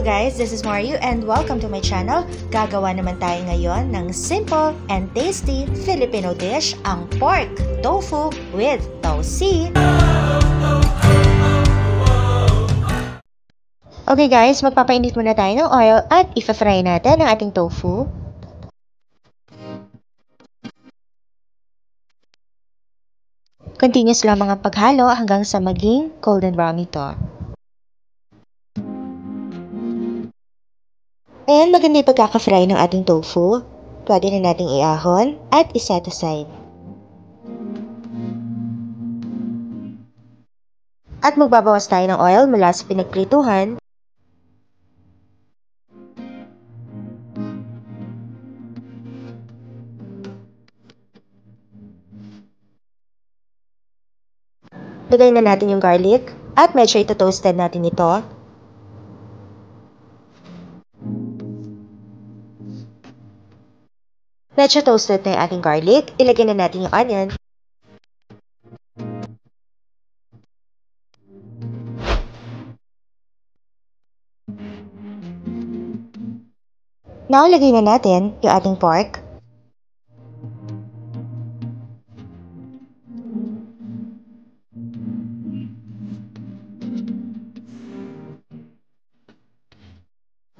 guys, this is Mario and welcome to my channel. Gagawa naman tayo ngayon ng simple and tasty Filipino dish, ang pork tofu with tausi. Okay guys, magpapainit muna tayo ng oil at ifa-fry natin ang ating tofu. Continuous lang mga paghalo hanggang sa maging golden brown ito. Ayan, maganda yung pagkaka-fry ng ating tofu. Pwede na nating iahon at iset aside. At magbabawas tayo ng oil mula sa pinagprituhan. Lagay na natin yung garlic at medyo ito-toasted natin ito. Medyo toasted na yung ating garlic, ilagay na natin yung onion. Now, lagay na natin yung ating pork.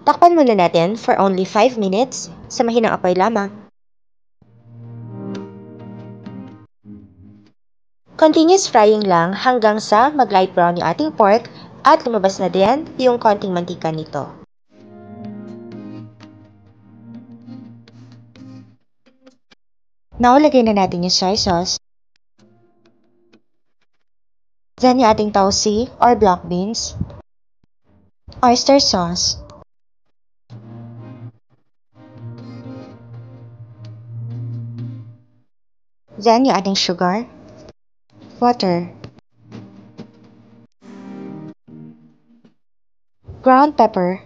Takpan muna natin for only 5 minutes sa mahinang apoy lamang. Continuous frying lang hanggang sa mag-light brown yung ating pork at lumabas na din yung konting mantika nito. Now, lagay na natin yung soy sauce. Then yung ating tausi or black beans. Oyster sauce. Then yung ating sugar. Water, ground pepper,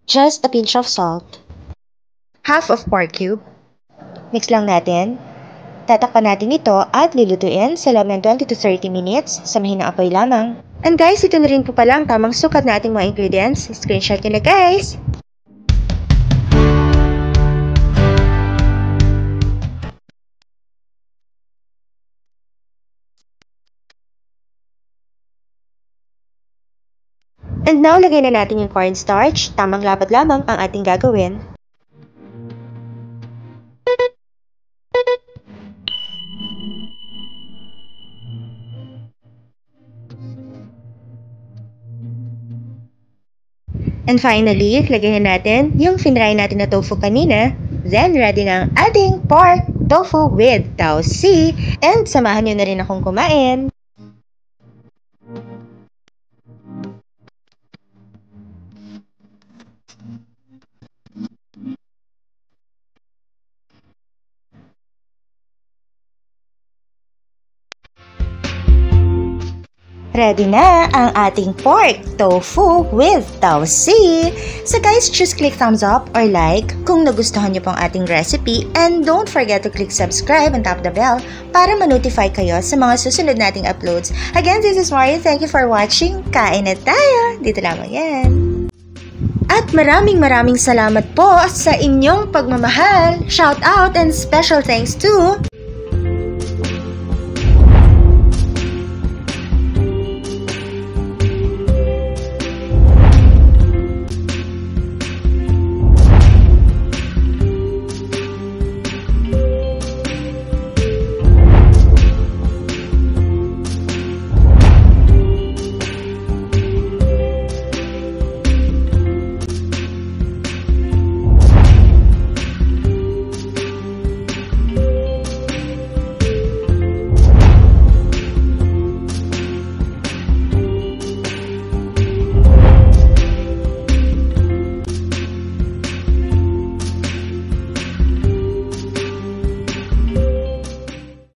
just a pinch of salt, half of pork cube. Mix lang natin. Tatakpan natin ito at lulutuin sa loob ng 20 to 30 minutes sa mahinang apoy lamang. And guys, ito na rin po pala ang tamang sukat na ating mga ingredients. Screenshot nyo na guys! And now, lagay na natin yung cornstarch. Tamang lapat lamang ang ating gagawin. And finally, lagay na natin yung finry natin na tofu kanina. Then, ready na ang ating pork tofu with tausi. And samahan nyo na rin akong kumain. Ready na ang ating pork tofu with tausi. So guys, just click thumbs up or like kung nagustuhan niyo pong ating recipe, and don't forget to click subscribe and tap the bell para ma-notify kayo sa mga susunod nating uploads. Again, this is Mario. Thank you for watching. Kain na tayo. Dito lamang yan. At maraming salamat po sa inyong pagmamahal. Shout out and special thanks to